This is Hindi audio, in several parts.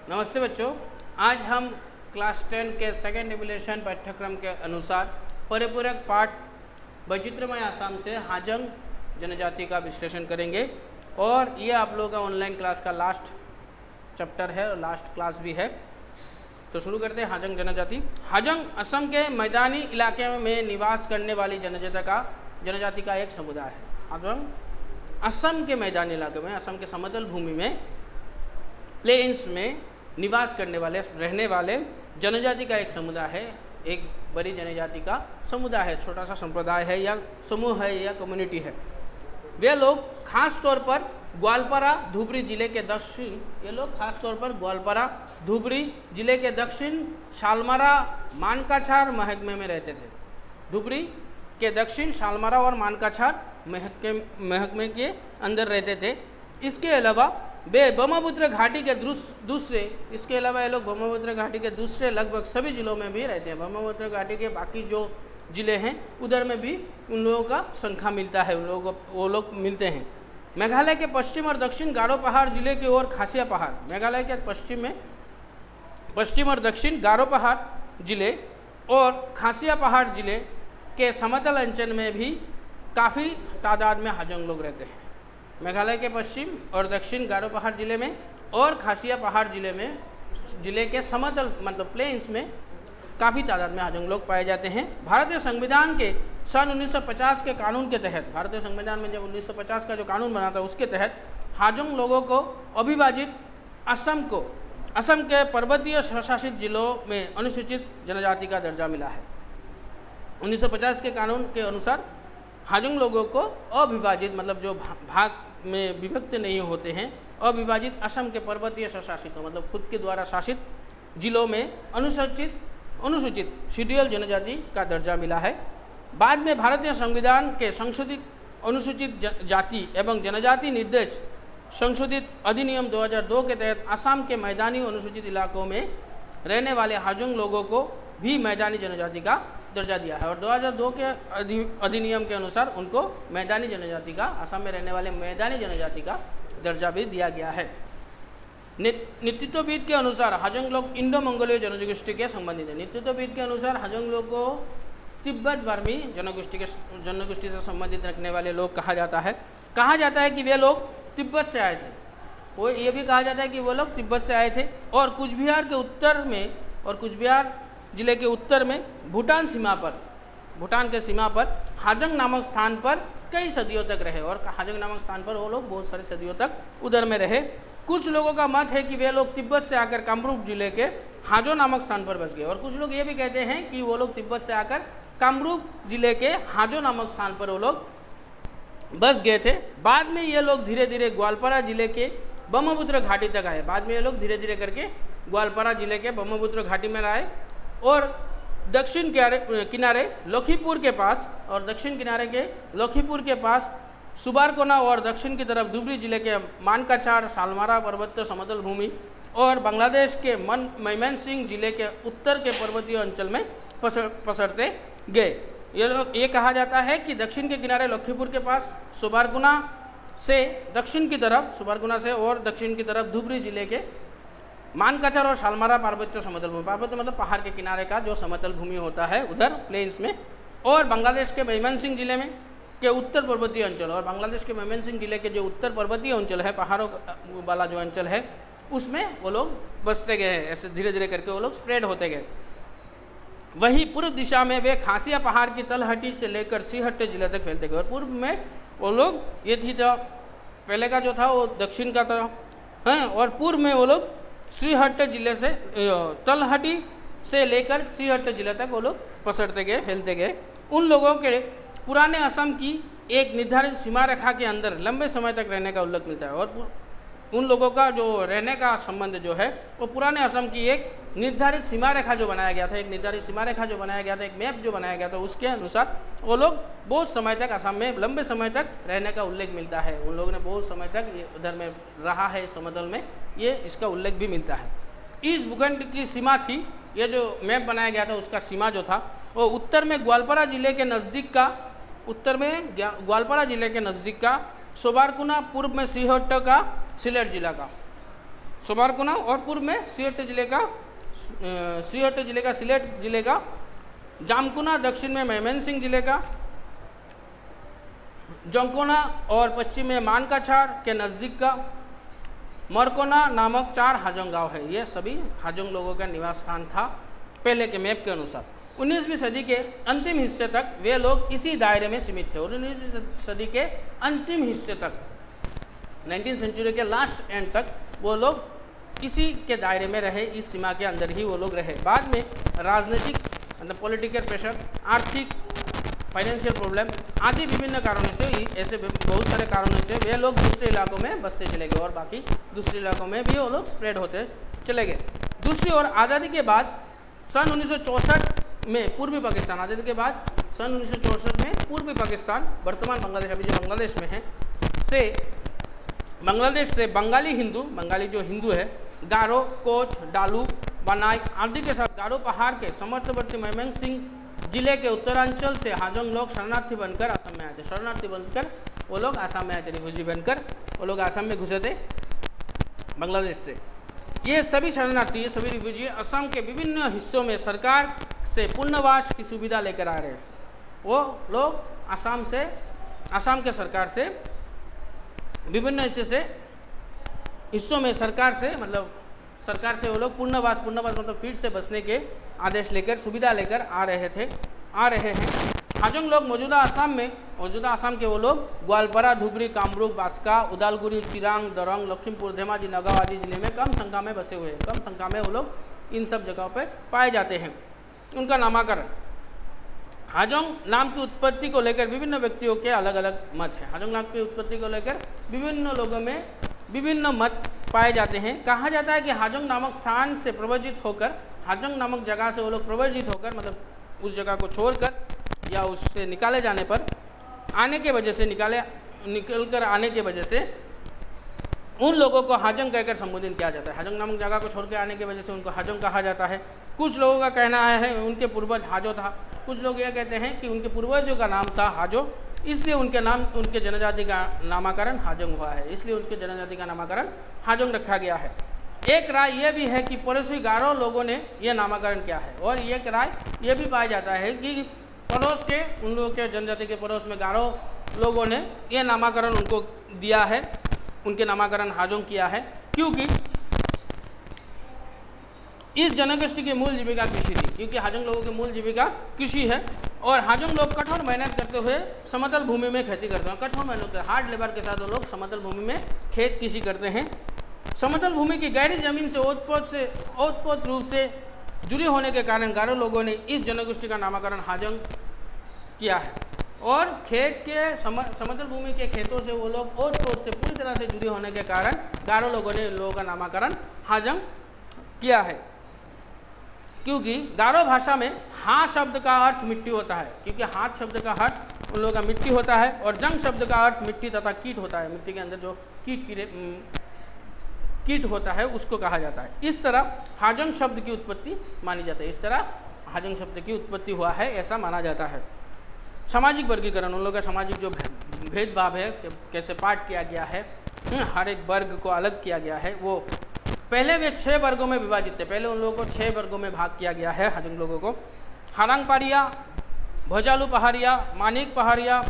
नमस्ते बच्चों, आज हम क्लास 10 के सेकेंड एवोल्यूशन पाठ्यक्रम के अनुसार परिपूरक पाठ वैचित्र्यमय आसाम से हाजंग जनजाति का विश्लेषण करेंगे और ये आप लोगों का ऑनलाइन क्लास का लास्ट चैप्टर है और लास्ट क्लास भी है। तो शुरू करते हैं। हाजंग जनजाति। हाजंग असम के मैदानी इलाके में निवास करने वाली जनजाति का एक समुदाय है। हाजंग असम के मैदानी इलाके में, असम के समतल भूमि में, प्लेन्स में निवास करने वाले रहने वाले जनजाति का एक समुदाय है। एक बड़ी जनजाति का समुदाय है, छोटा सा संप्रदाय है या समूह है या कम्युनिटी है। वे लोग खास तौर पर ग्वालपारा धुबरी जिले के दक्षिण शालमारा मानकाछार महकमे में रहते थे। धुबरी के दक्षिण शालमारा और मानकाछार महकमे के अंदर रहते थे। इसके अलावा वे ब्रह्मपुत्र घाटी के ब्रह्मपुत्र घाटी के दूसरे लगभग सभी जिलों में भी रहते हैं। ब्रह्मपुत्र घाटी के बाकी जो जिले हैं उधर में भी उन लोगों का संख्या मिलता है, वो लोग मिलते हैं। मेघालय के पश्चिम और दक्षिण गारो पहाड़ जिले की ओर खासिया पहाड़, मेघालय के पश्चिम और दक्षिण गारो पहाड़ जिले और खासिया पहाड़ जिले के समतल अंचल में भी काफ़ी तादाद में हाजंग लोग रहते हैं। मेघालय के पश्चिम और दक्षिण गारो पहाड़ जिले में और खासिया पहाड़ जिले के समतल मतलब प्लेन्स में काफ़ी तादाद में हाजंग लोग पाए जाते हैं। भारतीय संविधान के सन 1950 के कानून के तहत, भारतीय संविधान में जब 1950 का जो कानून बना था उसके तहत हाजंग लोगों को अविभाजित असम के पर्वतीय स्वशासित जिलों में अनुसूचित जनजाति का दर्जा मिला है। 1950 के कानून के अनुसार हाजंग लोगों को अविभाजित मतलब जो भाग में विभक्त नहीं होते हैं, अविभाजित असम के पर्वतीय स्वशासित मतलब खुद के द्वारा शासित जिलों में अनुसूचित शेड्यूल जनजाति का दर्जा मिला है। बाद में भारतीय संविधान के संशोधित अनुसूचित जाति एवं जनजाति निर्देश संशोधित अधिनियम 2002 के तहत असम के मैदानी अनुसूचित इलाकों में रहने वाले हाजंग लोगों को भी मैदानी जनजाति का दर्जा दिया है और 2002 के अधिनियम के अनुसार उनको मैदानी जनजाति का, असम में रहने वाले मैदानी जनजाति का दर्जा भी दिया गया है। नेतृत्वविद के अनुसार हाजंग लोग इंडो मंगोलीय जनगोष्ठी के संबंधित है। नेतृत्वविद के अनुसार हाजंग लोग को तिब्बत बर्मी जनगोष्ठी से संबंधित रखने वाले लोग कहा जाता है। कहा जाता है कि वे लोग तिब्बत से आए थे। वो ये भी कहा जाता है कि वो लोग तिब्बत से आए थे और कूचबिहार के उत्तर में और कूचबिहार जिले के उत्तर में भूटान के सीमा पर हाजंग नामक स्थान पर कई सदियों तक रहे और हाजंग नामक स्थान पर वो लोग बहुत सारे सदियों तक उधर में रहे। कुछ लोगों का मत है कि वे लोग तिब्बत से आकर कामरूप जिले के हाजो नामक स्थान पर बस गए और कुछ लोग ये भी कहते हैं कि वो लोग तिब्बत से आकर कामरूप जिले के हाजो नामक स्थान पर वो लोग बस गए थे। बाद में ये लोग धीरे धीरे ग्वालपारा जिले के ब्रह्मपुत्र घाटी तक आए। बाद में ये लोग धीरे धीरे करके ग्वालपारा जिले के ब्रह्मपुत्र घाटी में आए और दक्षिण किनारे लखीमपुर के पास और दक्षिण किनारे के लखीमपुर के पास सुबारकोना और दक्षिण की तरफ धुबरी जिले के मानकाछार शालमारा पर्वतीय समतल भूमि और बांग्लादेश के मैमनसिंह जिले के उत्तर के पर्वतीय अंचल में पसरते गए। ये कहा जाता है कि दक्षिण के किनारे लखीमपुर के पास सुबारकोना से दक्षिण की तरफ धुबरी जिले के मानकाछार और शालमारा पार्वत्य समतल भूमि, पार्वत्य मतलब पहाड़ के किनारे का जो समतल भूमि होता है उधर प्लेन्स में, और बांग्लादेश के मैमनसिंह जिले में के उत्तर पर्वतीय अंचल और बांग्लादेश के मैमनसिंह जिले के जो उत्तर पर्वतीय अंचल है, पहाड़ों वाला जो अंचल है, उसमें वो लोग बसते गए हैं। ऐसे धीरे धीरे करके वो लोग स्प्रेड होते गए। वहीं पूर्व दिशा में वे खासिया पहाड़ की तलहटी से लेकर सिहट्टे जिले तक फैलते गए और पूर्व में वो लोग ये थी तो पहले का जो था वो दक्षिण का था हैं और पूर्व में वो लोग सिहट्टे जिले से तलहटी से लेकर सिहट्टे जिले तक वो लोग पसरते गए, फैलते गए। उन लोगों के पुराने असम की एक निर्धारित सीमा रेखा के अंदर लंबे समय तक रहने का उल्लेख मिलता है और उन लोगों का जो रहने का संबंध जो है वो पुराने असम की एक निर्धारित सीमा रेखा जो बनाया गया था, एक मैप जो बनाया गया था, उसके अनुसार वो लोग बहुत समय तक असम में लंबे समय तक रहने का उल्लेख मिलता है। उन लोगों ने बहुत समय तक उधर में रहा है, इस समतल में, ये इसका उल्लेख भी मिलता है। इस भूखंड की सीमा थी, ये जो मैप बनाया गया था उसका सीमा जो था वो उत्तर में ग्वालपारा जिले के नज़दीक का सोबारकुना, पूर्व में सिहट्टे का सिलेट जिला का सोबारकुना, और पूर्व में सिलेट जिले का जामकुना, दक्षिण में मेमनसिंह जिले का जोंकोना और पश्चिम में मानकाछार के नज़दीक का मरकोना नामक 4 हाजोंग गांव है। ये सभी हाजोंग लोगों का निवास स्थान था पहले के मैप के अनुसार। 19वीं सदी के अंतिम हिस्से तक वे लोग इसी दायरे में सीमित थे और 19वीं सदी के अंतिम हिस्से तक 19th सेंचुरी के लास्ट एंड तक वो लोग इसी के दायरे में रहे, इस सीमा के अंदर ही वो लोग रहे। बाद में राजनीतिक मतलब पॉलिटिकल प्रेशर, आर्थिक फाइनेंशियल प्रॉब्लम आदि विभिन्न कारणों से, ऐसे बहुत सारे कारणों से वे लोग दूसरे इलाकों में बसते चले गए और बाकी दूसरे इलाकों में भी वो लोग स्प्रेड होते चले गए। दूसरी ओर आज़ादी के बाद सन 1964 में पूर्वी पाकिस्तान, आज़ादी के बाद सन 1964 में पूर्वी पाकिस्तान, वर्तमान बांग्लादेश अभी जो बांग्लादेश में है, बांग्लादेश से बंगाली जो हिंदू है, गारो, कोच, डालू, बनाई आदि के साथ गारो पहाड़ के समर्थवर्ती मेमनसिंह जिले के उत्तरांचल से हाजोंग लोग शरणार्थी बनकर असम में आए थे। शरणार्थी बनकर वो लोग असम में आए थे, रिफ्यूजी बनकर वो लोग असम में घुसे थे बांग्लादेश से। ये सभी शरणार्थी, ये सभी रिफ्यूजी असम के विभिन्न हिस्सों में सरकार से पुनर्वास की सुविधा लेकर आ रहे हैं। वो लोग असम के सरकार से विभिन्न हिस्सों में सरकार से वो लोग पुनर्वास मतलब फिर से बसने के आदेश लेकर, सुविधा लेकर आ रहे हैं। हाजोंग लोग मौजूदा असम के वो लोग ग्वालपारा, धुबरी, कामरूप, बांसका, उदालगुरी, चिरांग, दरंग, लखीमपुर, धेमाजी, नगांव आदि जिले में कम संख्या में बसे हुए हैं। कम संख्या में वो लोग इन सब जगहों पर पाए जाते हैं। उनका नामकरण, हाजोंग नाम की उत्पत्ति को लेकर विभिन्न व्यक्तियों के अलग अलग मत हैं। हाजोंग नाम की उत्पत्ति को लेकर विभिन्न लोगों में विभिन्न मत पाए जाते हैं। कहा जाता है कि हाजोंग नामक स्थान से प्रवजित होकर, हाजोंग नामक जगह से वो लोग प्रवजित होकर मतलब उस जगह को छोड़कर या उससे निकाले जाने पर आने के वजह से निकल आने के वजह से उन लोगों को हाजोंग कहकर संबोधित किया जाता है। हाजोंग नामक जगह को छोड़ के आने की वजह से उनको हाजोंग कहा जाता है। कुछ लोगों का कहना है उनके पूर्वज हाजो था, कुछ लोग यह कहते हैं कि उनके पूर्वजों का नाम था हाजो, इसलिए उनके जनजाति का नामकरण हाजोंग हुआ है, इसलिए उसके जनजाति का नामकरण हाजोंग रखा गया है। एक राय यह भी है कि पड़ोसी गारो लोगों ने यह नामकरण किया है, और एक राय यह भी पाया जाता है कि उन लोगों के जनजाति के पड़ोस में गारो लोगों ने यह नामकरण उनको दिया है, उनके नामकरण हाजोंग किया है, क्योंकि इस जनगोष्ठी की मूल जीविका कृषि थी। क्योंकि हाजोंग लोगों की मूल जीविका कृषि है और हाजोंग लोग कठोर मेहनत करते हुए समतल भूमि में खेती करते हैं। कठोर मेहनत करते हैं, हार्ड लेबर के साथ वो लोग समतल भूमि में खेत कृषि करते हैं। समतल भूमि की गहरी जमीन से ओतप्रोत रूप से जुड़े होने के कारण गारो लोगों ने इस जनगोष्ठी का नामकरण हाजोंग किया है, और खेत के समतल भूमि के खेतों से वो लोग ओतप्रोत से पूरी तरह से जुड़े होने के कारण गारो लोगों ने इन लोगों का नामकरण हाजोंग किया है। क्योंकि गारो भाषा में हाथ शब्द का अर्थ मिट्टी होता है, क्योंकि हाथ शब्द का अर्थ उन लोगों का मिट्टी होता है, और जंग शब्द का अर्थ मिट्टी तथा कीट होता है। मिट्टी के अंदर जो कीट होता है उसको कहा जाता है। इस तरह हाजोंग शब्द की उत्पत्ति मानी जाती है, इस तरह हाजोंग शब्द की उत्पत्ति हुआ है ऐसा माना जाता है। सामाजिक वर्गीकरण, उन लोगों का सामाजिक जो भेदभाव है, कैसे पाठ किया गया है, हर एक वर्ग को अलग किया गया है। वो पहले वे 6 वर्गों में विभाजित थे, पहले उन लोगों को 6 वर्गों में भाग किया गया है हाजोंग लोगों को। हारांग पहाड़िया, भोजालू पहाड़िया, मानिक पहाड़िया,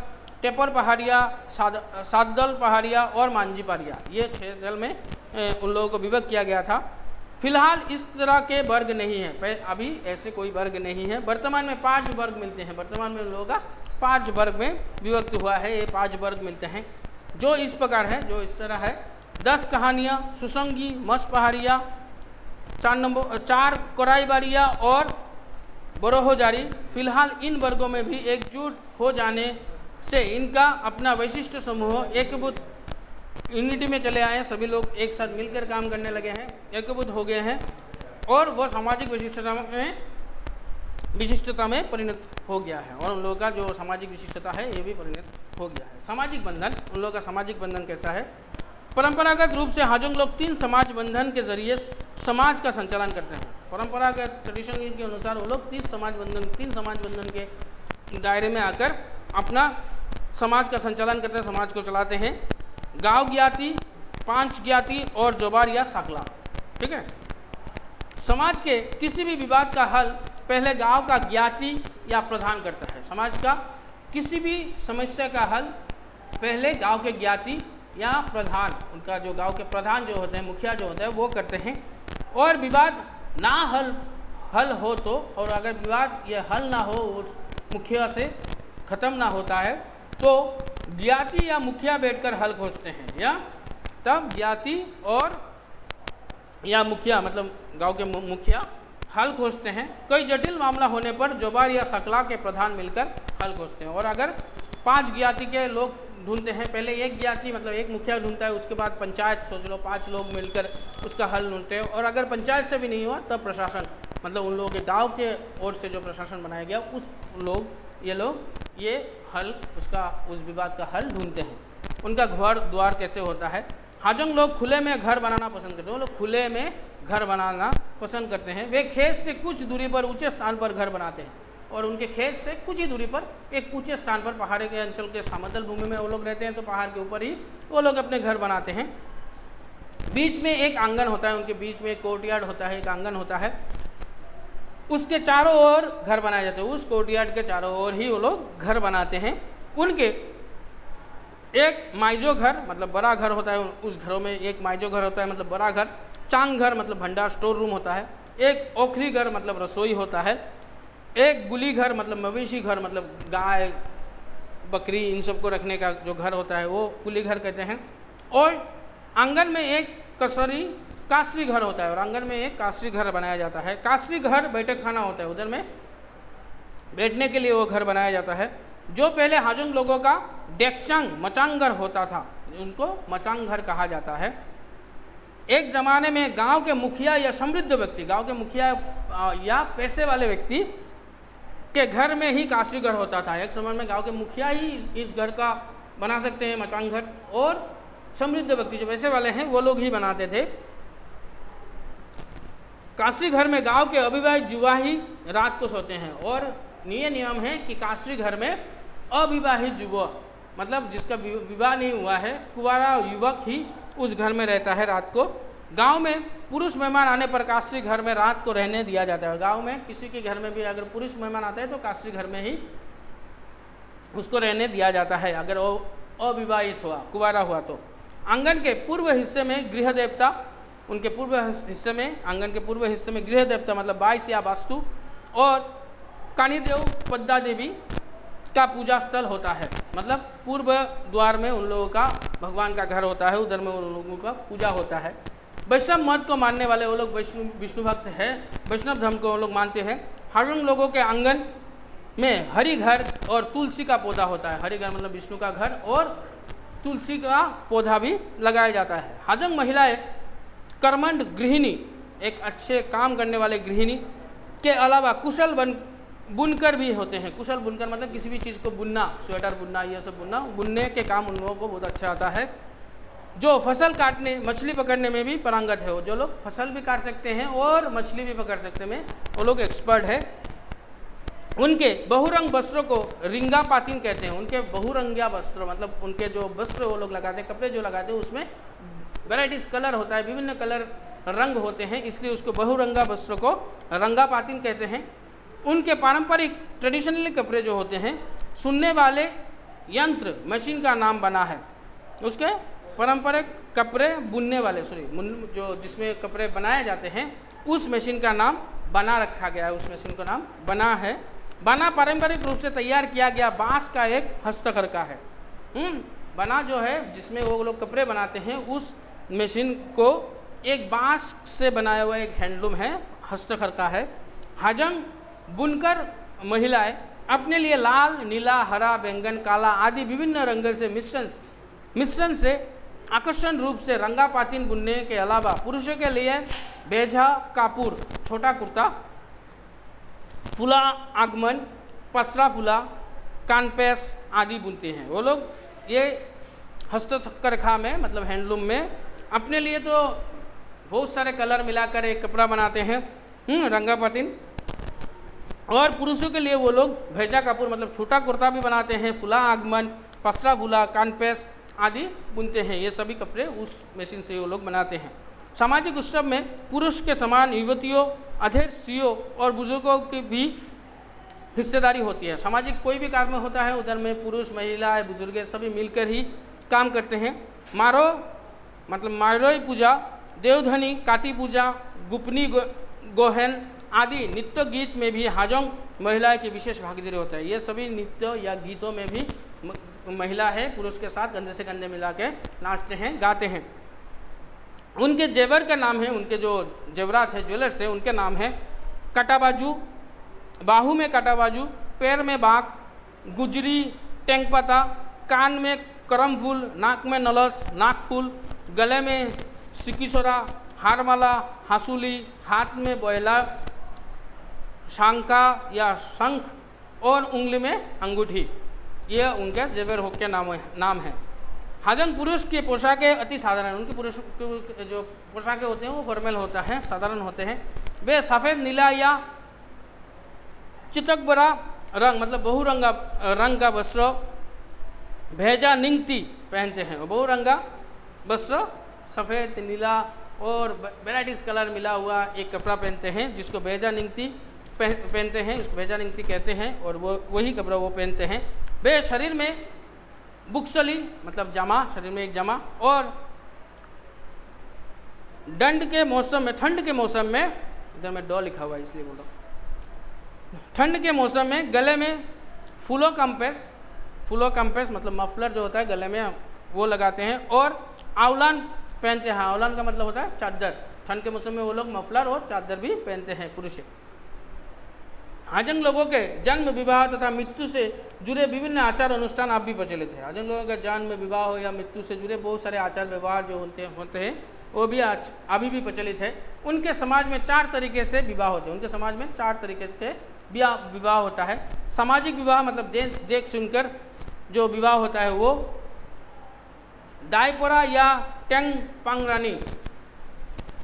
टेपर पहाड़िया, सादल पहाड़िया और मांझी पहाड़िया, ये 6 दल में उन लोगों को विभक्त किया गया था। फिलहाल इस तरह के वर्ग नहीं है, अभी ऐसे कोई वर्ग नहीं है। वर्तमान में 5 वर्ग मिलते हैं, वर्तमान में उन लोगों का 5 वर्ग में विभक्त हुआ है। ये 5 वर्ग मिलते हैं जो इस प्रकार है, जो इस तरह है: 10 कहानियाँ, सुसंगी, मस पहाड़िया, 4 कोराईबाड़िया और बरोहोजारी। फिलहाल इन वर्गों में भी एकजुट हो जाने से इनका अपना विशिष्ट समूह एकभूत यूनिटी में चले आए हैं। सभी लोग एक साथ मिलकर काम करने लगे हैं, एकभूत हो गए हैं, और वो सामाजिक विशिष्टता में परिणत हो गया है, और उन लोगों का जो सामाजिक विशिष्टता है ये भी परिणत हो गया है। सामाजिक बंधन, उन लोगों का सामाजिक बंधन कैसा है? परंपरागत रूप से हाजोंग लोग 3 समाज बंधन के जरिए समाज का संचालन करते हैं। परंपरागत ट्रेडिशन के अनुसार वो लोग 3 समाज बंधन के दायरे में आकर अपना समाज का संचालन करते हैं, समाज को चलाते हैं। गाँव ज्ञाति, 5 ज्ञाति और जोबार या सकला। ठीक है, समाज के किसी भी विवाद का हल पहले गांव का ज्ञाति या प्रधान करता है। समाज का किसी भी समस्या का हल पहले गांव के ज्ञाति या प्रधान, उनका जो गांव के प्रधान जो होते हैं, मुखिया जो होते हैं, वो करते हैं। और विवाद ना हल हो तो, और अगर विवाद ये हल ना हो, मुखिया से ख़त्म ना होता है, तो ज्ञाति या मुखिया बैठकर हल खोजते हैं, या तब ज्ञाति और या मुखिया मतलब गांव के मुखिया हल खोजते हैं। कोई जटिल मामला होने पर जोबार या सकला के प्रधान मिलकर हल खोजते हैं। और अगर 5 ज्ञाति के लोग ढूंढते हैं, पहले एक ज्ञाति मतलब एक मुखिया ढूंढता है, उसके बाद पंचायत, सोच लो 5 लोग मिलकर उसका हल ढूंढते हैं। और अगर पंचायत से भी नहीं हुआ तब प्रशासन मतलब उन लोगों के गांव के ओर से जो प्रशासन बनाया गया, ये लोग ये हल उस विवाद का हल ढूंढते हैं। उनका घर द्वार कैसे होता है। हाजोंग लोग खुले में घर बनाना पसंद करते हैं। वो लोग खुले में घर बनाना पसंद करते हैं। वे खेत से कुछ दूरी पर ऊंचे स्थान पर घर बनाते हैं, और उनके खेत से कुछ ही दूरी पर एक ऊंचे स्थान पर, पहाड़ी के अंचल के समतल भूमि में वो लोग रहते हैं, तो पहाड़ के ऊपर ही वो लोग अपने घर बनाते हैं। बीच में एक आंगन होता है, उनके बीच में एक कोर्टयार्ड होता है, एक आंगन होता है, उसके चारों ओर घर बनाए जाते हैं। उस कोर्टयार्ड के चारों ओर ही वो लोग घर बनाते हैं। उनके एक माइजो घर मतलब बड़ा घर होता है, उस घरों में एक माइजो घर होता है मतलब बड़ा घर, चांग घर मतलब भंडार स्टोर रूम होता है, एक ओखरी घर मतलब रसोई होता है, एक गुली घर मतलब मवेशी घर मतलब गाय बकरी इन सबको रखने का जो घर होता है वो गुली घर कहते हैं। और आंगन में एक कासरी घर होता है, और आंगन में एक कासरी घर बनाया जाता है। कासरी घर बैठक खाना होता है, उधर में बैठने के लिए वो घर बनाया जाता है। जो पहले हाजोंग लोगों का डेकचांग मचांग घर होता था, उनको मचांग घर कहा जाता है। एक ज़माने में गांव के मुखिया या समृद्ध व्यक्ति, गांव के मुखिया या पैसे वाले व्यक्ति के घर में ही कासरी घर होता था। एक समय में गांव के मुखिया ही इस घर का बना सकते हैं मचांग घर, और समृद्ध व्यक्ति जो पैसे वाले हैं वो लोग ही बनाते थे। कासरी घर में गांव के अविवाहित युवा ही रात को सोते हैं, और ये नियम है कि कासरी घर में अविवाहित युवा मतलब जिसका विवाह नहीं हुआ है, कुंवारा युवक ही उस घर में रहता है रात को। गांव में पुरुष मेहमान आने पर कासरी घर में रात को रहने दिया जाता है। गांव में किसी के घर में भी अगर पुरुष मेहमान आता है तो कासरी घर में ही उसको रहने दिया जाता है, अगर वो अविवाहित हुआ, कुंवारा हुआ तो। आंगन के पूर्व हिस्से में गृह देवता, उनके पूर्व हिस्से में, आंगन के पूर्व हिस्से में गृह देवता मतलब 22 या वास्तु और कानीदेव पद्दा देवी का पूजा स्थल होता है। मतलब पूर्व द्वार में उन लोगों का भगवान का घर होता है, उधर में उन लोगों का पूजा होता है। वैष्णव मत को मानने वाले वो लोग विष्णु भक्त हैं, वैष्णव धर्म को वो लोग मानते हैं। हाजोंग लोगों के आंगन में हरी घर और तुलसी का पौधा होता है। हरी घर मतलब विष्णु का घर, और तुलसी का पौधा भी लगाया जाता है। हाजोंग महिलाएं कर्मंड गृहिणी, एक अच्छे काम करने वाले गृहिणी के अलावा कुशल बुनकर भी होते हैं। कुशल बुनकर मतलब किसी भी चीज़ को बुनना, स्वेटर बुनना, ये सब बुनने के काम उन लोगों को बहुत अच्छा आता है। जो फसल काटने, मछली पकड़ने में भी पारंगत है, वो जो लोग फसल भी काट सकते हैं और मछली भी पकड़ सकते हैं, वो लोग एक्सपर्ट है। उनके बहुरंग वस्त्रों को रिंगा पातिन कहते हैं। उनके बहुरंगिया वस्त्र मतलब उनके जो वस्त्र वो लोग लगाते हैं, कपड़े जो लगाते हैं, उसमें वेराइटीज कलर होता है, विभिन्न कलर रंग होते हैं, इसलिए उसको बहुरंगा वस्त्र को रंगा पातिन कहते हैं। उनके पारंपरिक ट्रेडिशनली कपड़े जो होते हैं, सुनने वाले यंत्र मशीन का नाम बना है। उसके पारंपरिक कपड़े बुनने वाले जो जिसमें कपड़े बनाए जाते हैं, उस मशीन का नाम बना रखा गया है, उस मशीन का नाम बना है। बना पारंपरिक रूप से तैयार किया गया बांस का एक हस्तकरघा है। बना जो है जिसमें वो लोग कपड़े बनाते हैं, उस मशीन को एक बांस से बनाया हुआ एक हैंडलूम है, हस्तकरघा है। हाजोंग बुनकर महिलाएं अपने लिए लाल, नीला, हरा, बैंगन, काला आदि विभिन्न रंगों से मिश्रण से आकर्षण रूप से रंगा पातिन बुनने के अलावा पुरुषों के लिए बेझा कापुर, छोटा कुर्ता, फुला आगमन, पसरा फुला, कानपेस आदि बुनते हैं। वो लोग ये हस्तकरघा में मतलब हैंडलूम में अपने लिए तो बहुत सारे कलर मिलाकर एक कपड़ा बनाते हैं, रंगा पातिन। और पुरुषों के लिए वो लोग भेजा कपूर मतलब छोटा कुर्ता भी बनाते हैं, फुला आगमन, पसरा फुला, कानपेस आदि बुनते हैं। ये सभी कपड़े उस मशीन से वो लोग बनाते हैं। सामाजिक उत्सव में पुरुष के समान युवतियों, अधेड़ स्त्रियों और बुजुर्गों की भी हिस्सेदारी होती है। सामाजिक कोई भी कार्य होता है उधर में पुरुष, महिलाएं, बुजुर्ग सभी मिलकर ही काम करते हैं। मारो मतलब मारोई पूजा, देवधनी, काती पूजा, गुपनी गोहन आदि नृत्य गीत में भी हाजोंग महिलाएं की विशेष भागीदारी होता है। ये सभी नृत्य या गीतों में भी महिला है पुरुष के साथ कंधे से कंधे मिला के नाचते हैं, गाते हैं। उनके जेवर का नाम है, उनके जो जेवरात है, ज्वेलर्स है, उनके नाम है कटाबाजू, बाहू में कटाबाजू, पैर में बाक, गुजरी, टेंगपता, कान में करम फूल, नाक में नलस, नाक फूल, गले में सिकिसोरा, हारमाला, हासूली, हाथ में बोयला, शांका या शंख और उंगली में अंगूठी। ये उनके जेवर हो के नाम है। हाजंग पुरुष की पोशाकें अति साधारण, उनके पुरुष के जो पोशाकें होते हैं वो फॉर्मल होता है, साधारण होते हैं। वे सफ़ेद, नीला या चितकबरा रंग मतलब बहुरंगा रंग का वस्त्र भेजा निंगती पहनते हैं। बहुरंगा वस्त्र सफ़ेद, नीला और वेराइटीज़ कलर मिला हुआ एक कपड़ा पहनते हैं जिसको भेजा निंगती पहनते हैं, उसको भेजा निंगती कहते हैं और वो वही कपड़ा वो पहनते हैं। वे शरीर में बुक्सली मतलब जामा, शरीर में एक जामा और ठंड के मौसम में इधर में डॉ लिखा हुआ है इसलिए बोलो, ठंड के मौसम में गले में फूलो कम्पेस मतलब मफलर जो होता है गले में वो लगाते हैं और आउलान पहनते हैं। आउलान का मतलब होता है चादर। ठंड के मौसम में वो लोग मफलर और चादर भी पहनते हैं पुरुष। हाजंग लोगों के जन्म, विवाह तथा मृत्यु से जुड़े विभिन्न आचार अनुष्ठान अब भी प्रचलित है। हाजंग लोगों के जन्म, विवाह हो या मृत्यु से जुड़े बहुत सारे आचार व्यवहार जो होते हैं वो भी अभी भी प्रचलित है। उनके समाज में 4 तरीके से विवाह होते हैं। उनके समाज में 4 तरीके से विवाह होता है। सामाजिक विवाह मतलब देख सुनकर जो विवाह होता है वो दायपोरा या टेंग पांगरानी,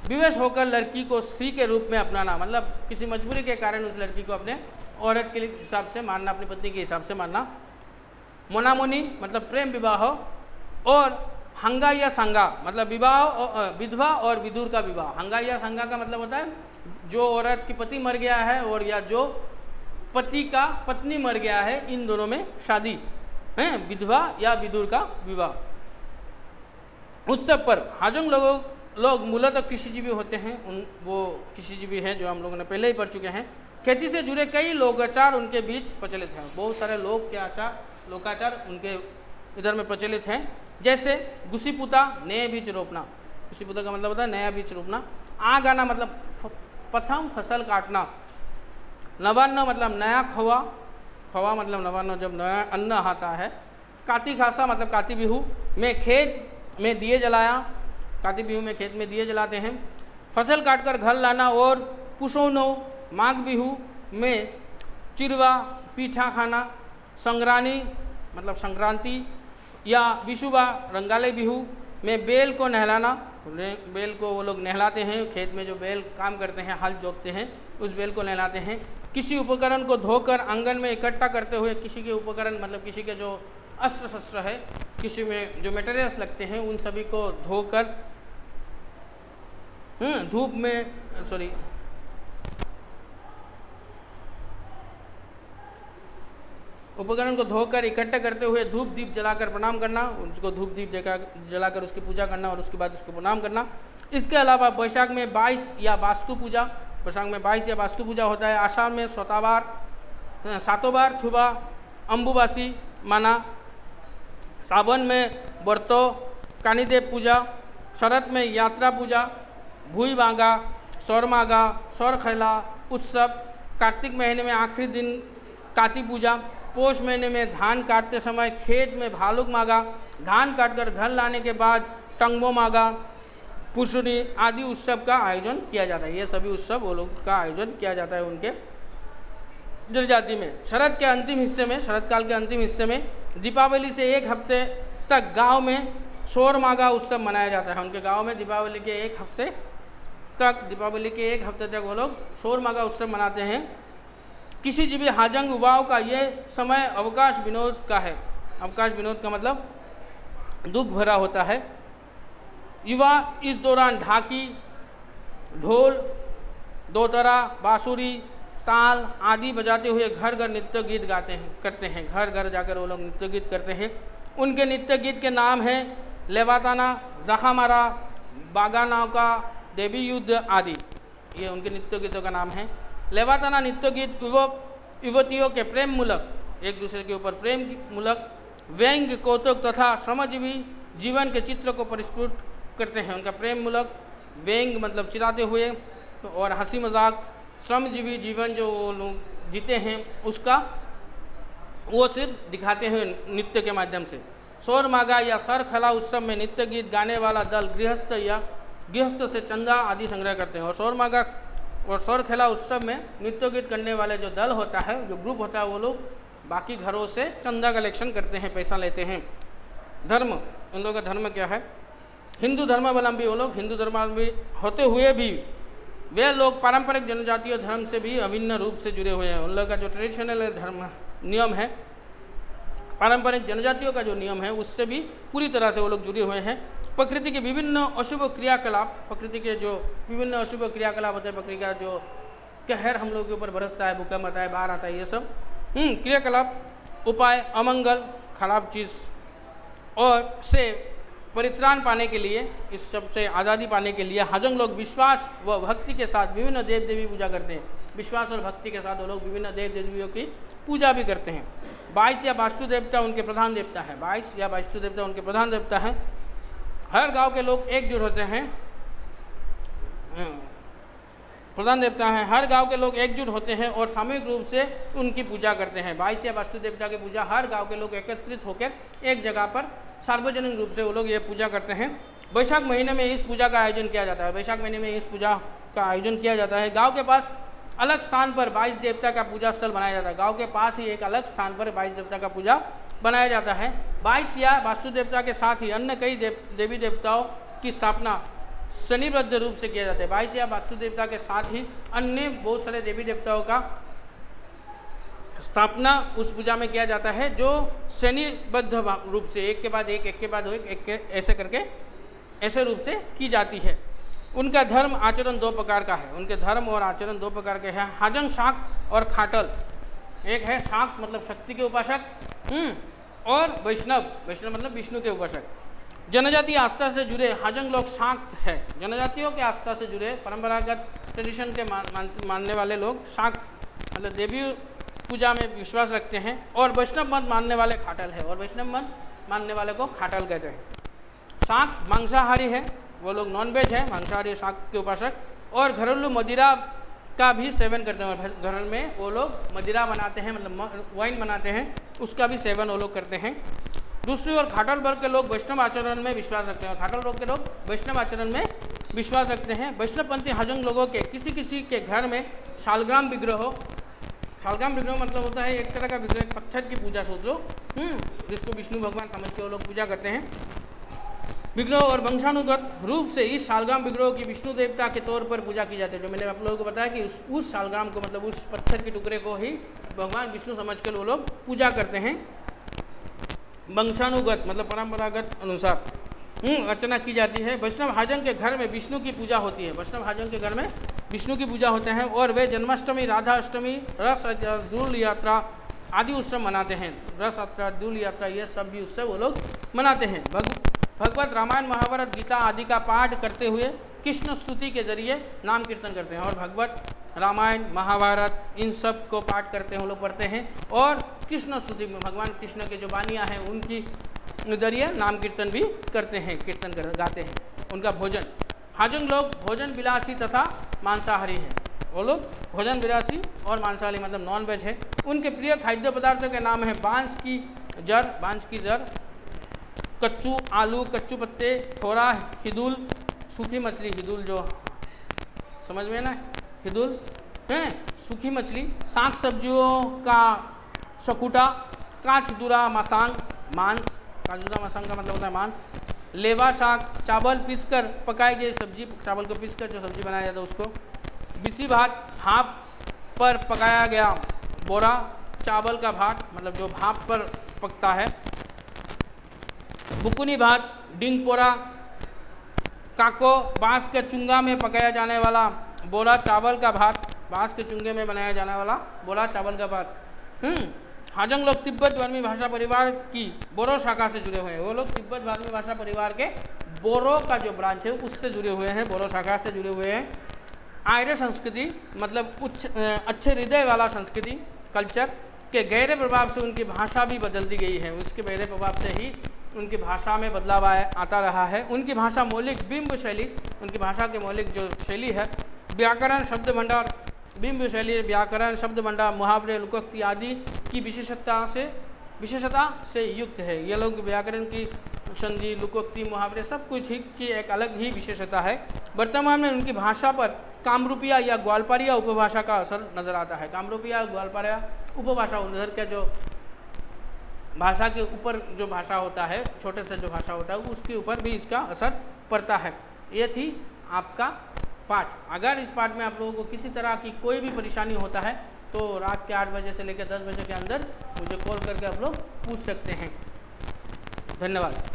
विवश होकर लड़की को स्त्री के रूप में अपनाना मतलब किसी मजबूरी के कारण उस लड़की को अपने औरत के हिसाब से मानना, अपनी पत्नी के हिसाब से मानना। मोनामोनी मतलब प्रेम विवाह और हंगा या संगा मतलब विधवा और विधुर का विवाह। हंगा या संगा का मतलब होता है जो औरत की पति मर गया है और या जो पति का पत्नी मर गया है, इन दोनों में शादी है, विधवा या विधुर का विवाह। उत्सव पर हाजोंग लोग मूलतः कृषिजीवी होते हैं। वो कृषिजीवी हैं जो हम लोगों ने पहले ही पढ़ चुके हैं। खेती से जुड़े कई लोकाचार उनके बीच प्रचलित हैं। बहुत सारे लोकाचार उनके इधर में प्रचलित हैं। जैसे गुसीपुता, नए बीज रोपना। गुसीपुता का मतलब होता है नया बीज रोपना। आग आना मतलब प्रथम फसल काटना। नवान्न मतलब नया खवा मतलब नवान्न जब नया अन्न आता है। काती खासा मतलब काती बिहू में खेत में दिए जलाया। काती बिहू में खेत में दिए जलाते हैं। फसल काटकर घर लाना और पुसौनो माघ बिहू में चिरवा पीठा खाना। संग्रानी मतलब संक्रांति या विशुबा रंगाले बिहू में बेल को नहलाना। बेल को वो लोग नहलाते हैं। खेत में जो बेल काम करते हैं, हल जोतते हैं, उस बेल को नहलाते हैं। किसी उपकरण को धोकर आंगन में इकट्ठा करते हुए, किसी के उपकरण मतलब किसी के जो अस्त्र शस्त्र है, किसी में जो मटेरियल्स लगते हैं उन सभी को धोकर धूप में उपकरण को धोकर इकट्ठा करते हुए धूप दीप जलाकर प्रणाम करना। उसको धूप दीप जलाकर उसकी पूजा करना और उसके बाद उसको प्रणाम करना। इसके अलावा बैसाख में 22 या वास्तु पूजा, बैसाख में 22 या वास्तु पूजा होता है। आषाढ़ में 7 बार छुबा अम्बुबासी माना। सावन में बर्तो कानीदेव पूजा। शरद में यात्रा पूजा, भूई बांगा, सौर मागा, सौर खैला उत्सव। कार्तिक महीने में आखिरी दिन काती पूजा। पोष महीने में धान काटते समय खेत में भालुक मागा। धान काटकर घर लाने के बाद टंगबो मागा, पुष्णी आदि उत्सव का आयोजन किया जाता है। ये सभी उत्सव वो लोग का आयोजन किया जाता है उनके जनजाति में। शरद के अंतिम हिस्से में, शरद काल के अंतिम हिस्से में दीपावली से 1 हफ्ते तक गांव में शोर मागा उत्सव मनाया जाता है। उनके गांव में दीपावली के 1 हफ्ते तक वो लोग शोर मागा उत्सव मनाते हैं। किसी जीवी हाजंग युवाओं का ये समय अवकाश विनोद का है। अवकाश विनोद का मतलब दुख भरा होता है। युवा इस दौरान ढाकी, ढोल, दोतरा, बांसुरी, ताल आदि बजाते हुए घर घर नृत्य गीत करते हैं। घर घर जाकर वो लोग नृत्य गीत करते हैं। उनके नृत्य गीत के नाम हैं लेवाताना, जाखामारा, बागानावका, देवी युद्ध आदि। ये उनके नृत्य गीतों का नाम है। लेवाताना नृत्य गीत युवक युवतियों के प्रेम मूलक, एक दूसरे के ऊपर प्रेम मूलक, व्यंग्य, कौतुक तथा श्रमजीवी जीवन के चित्र को परिस्फुट करते हैं। उनका प्रेम मूलक, व्यंग्य मतलब चिढ़ाते हुए, और हंसी मजाक, श्रमजीवी जीवन जो वो लोग जीते हैं उसका वो सिर्फ दिखाते हैं नृत्य के माध्यम से। सौर मागा या सरखला उत्सव में नृत्य गीत गाने वाला दल गृहस्थ से चंदा आदि संग्रह करते हैं। और सौर मागा और सरखला उत्सव में नृत्य गीत करने वाले जो दल होता है, जो ग्रुप होता है, वो लोग बाकी घरों से चंदा कलेक्शन करते हैं, पैसा लेते हैं। धर्म, उन लोगों का धर्म क्या है? हिंदू धर्मावलंबी। वो लोग हिंदू धर्मावलंबी होते हुए भी वे लोग पारंपरिक जनजातीय धर्म से भी अभिन्न रूप से जुड़े हुए हैं। उन लोगों का जो ट्रेडिशनल धर्म नियम है, पारंपरिक जनजातियों का जो नियम है, उससे भी पूरी तरह से वो लोग जुड़े हुए हैं। प्रकृति के विभिन्न अशुभ क्रियाकलाप, प्रकृति के जो विभिन्न अशुभ क्रियाकलाप होते हैं, प्रकृति का जो कहर हम लोग के ऊपर बरसता है, भूकंप आता है, बाढ़ आता है, ये सब क्रियाकलाप, उपाय, अमंगल, खराब चीज़ और से परित्राण पाने के लिए, इस सब से आज़ादी पाने के लिए हाजंग लोग विश्वास व भक्ति के साथ विभिन्न देव देवी पूजा करते हैं। विश्वास और भक्ति के साथ वो लोग विभिन्न देव देवियों की पूजा भी करते हैं। 22 या वास्तु देवता उनके प्रधान देवता है। 22 या वास्तु देवता उनके प्रधान देवता है। हर गांव के लोग एकजुट होते हैं। प्रधान देवता हैं, हर गांव के लोग एकजुट होते हैं और सामूहिक रूप से उनकी पूजा करते हैं। 22 या वास्तु देवता की पूजा हर गांव के लोग एकत्रित होकर एक जगह पर सार्वजनिक रूप से वो लोग ये पूजा करते हैं। वैशाख महीने में इस पूजा का आयोजन किया जाता है। वैशाख महीने में इस पूजा का आयोजन किया जाता है। गांव के पास अलग स्थान पर 22 देवता का पूजा स्थल बनाया जाता है। गांव के पास ही एक अलग स्थान पर 22 देवता का पूजा बनाया जाता है। 22 या वास्तु देवता के साथ ही अन्य कई देवी देवताओं की स्थापना श्रेणीबद्ध रूप से किया जाता है। 22 या वास्तु देवता के साथ ही अन्य बहुत सारे देवी देवताओं का स्थापना उस पूजा में किया जाता है, जो श्रेणीबद्ध रूप से एक के बाद एक ऐसे करके ऐसे रूप से की जाती है। उनका धर्म आचरण दो प्रकार का है। उनके धर्म और आचरण दो प्रकार के हैं। हाजंग शाक और खाटल। एक है शाक मतलब शक्ति के उपासक, और वैष्णव मतलब विष्णु के उपासक। जनजातीय आस्था से जुड़े हाजंग लोग शाक्त है। जनजातियों के आस्था से जुड़े परंपरागत ट्रेडिशन के मानने वाले लोग शाक्त मतलब देवी पूजा में विश्वास रखते हैं। और वैष्णव मत मानने वाले खाटल है, और वैष्णव मत मानने वाले को खाटल कहते हैं। शाक मांसाहारी है, वो लोग नॉनवेज है, मांसाहारी शाक के उपासक। और घरेलू मदिरा का भी सेवन करते हैं। और घर में वो लोग मदिरा बनाते हैं, मतलब वाइन बनाते हैं, उसका भी सेवन वो लोग करते हैं। दूसरी ओर खाटल वर्ग के लोग वैष्णव आचरण में विश्वास रखते हैं। खाटल वर्ग के लोग वैष्णव आचरण में विश्वास रखते हैं। वैष्णवपंथी हाजंग लोगों के किसी के घर में शालग्राम विग्रह मतलब होता है एक तरह का विग्रह, पत्थर की पूजा सोचो, जिसको विष्णु भगवान समझ के वो लोग पूजा करते हैं। विग्रह और वंशानुगत रूप से इस शालग्राम विग्रह की विष्णु देवता के तौर पर पूजा की जाती है। जो मैंने आप लोगों को बताया कि उस शालग्राम को मतलब उस पत्थर के टुकड़े को ही भगवान विष्णु समझ कर वो लोग पूजा करते हैं। वंशानुगत मतलब परंपरागत अनुसार अर्चना की जाती है। वैष्णव हाजंग के घर में विष्णु की पूजा होती है। वैष्णव हाजंग के घर में विष्णु की पूजा होते हैं। और वे जन्माष्टमी, राधा अष्टमी, रस दूल यात्रा आदि उत्सव मनाते हैं। रस यात्रा, दूल यात्रा, ये सब भी उत्सव वो लोग मनाते हैं। भगवत रामायण, महाभारत, गीता आदि का पाठ करते हुए कृष्ण स्तुति के जरिए नाम कीर्तन करते हैं। और भगवत रामायण, महाभारत इन सब को पाठ करते हैं, वो लोग पढ़ते हैं। और कृष्ण स्तुति में भगवान कृष्ण के जो वाणियाँ हैं उनकी जरिए नाम कीर्तन भी करते हैं, गाते हैं। उनका भोजन, हाजंग लोग भोजन विलासी तथा मांसाहारी हैं। वो लोग भोजन विलासी और मांसाहारी मतलब नॉन वेज है। उनके प्रिय खाद्य पदार्थों के नाम है बांस की जर, कच्चू आलू, कच्चू पत्ते, थोड़ा हिदुल, सूखी मछली, हिदुल जो समझ में ना, हिदुल है सूखी मछली, साग सब्जियों का शकुटा, काचदुरा मसांग मांस, काचदुरा मसांग का मतलब होता है मांस, लेवा शाक, चावल पीसकर पकाई गई सब्जी, चावल को पीसकर जो सब्जी बनाया जाता है उसको, बिसी भात, भाप पर पकाया गया बोरा चावल का भात मतलब जो भाप पर पकता है, बुकुनी भात, डिंगपोरा, काको, बांस के चुंगा में पकाया जाने वाला बोरा चावल का भात, बांस के चुंगे में बनाया जाने वाला बोरा चावल का भात। हाजंग लोग तिब्बत बर्मी भाषा परिवार की बोरो शाखा से जुड़े हुए हैं। वो लोग तिब्बत बर्मी भाषा परिवार के बोरो का जो ब्रांच है उससे जुड़े हुए हैं, बोरो शाखा से जुड़े हुए हैं। आर्य संस्कृति मतलब उच्च अच्छे हृदय वाला संस्कृति, कल्चर के गहरे प्रभाव से उनकी भाषा भी बदल दी गई है। उसके गहरे प्रभाव से ही उनकी भाषा में बदलाव आता रहा है। उनकी भाषा मौलिक बिंब शैली, उनकी भाषा के मौलिक जो शैली है, व्याकरण, शब्द भंडार, बिंब शैली, व्याकरण, शब्द भंडार, मुहावरे, लोकोक्ति आदि की विशेषता से युक्त है। ये लोग व्याकरण की संधि, लोकोक्ति, मुहावरे सब कुछ ही की एक अलग ही विशेषता है। वर्तमान में उनकी भाषा पर कामरूपिया या ग्वालपारिया उपभाषा का असर नजर आता है। कामरूपिया, ग्वालपारिया उपभाषा उधर के जो भाषा के ऊपर जो भाषा होता है, छोटे से जो भाषा होता है उसके ऊपर भी इसका असर पड़ता है। ये थी आपका पाठ। अगर इस पाठ में आप लोगों को किसी तरह की कोई भी परेशानी होता है तो रात के 8 बजे से लेकर 10 बजे के अंदर मुझे कॉल करके आप लोग पूछ सकते हैं। धन्यवाद।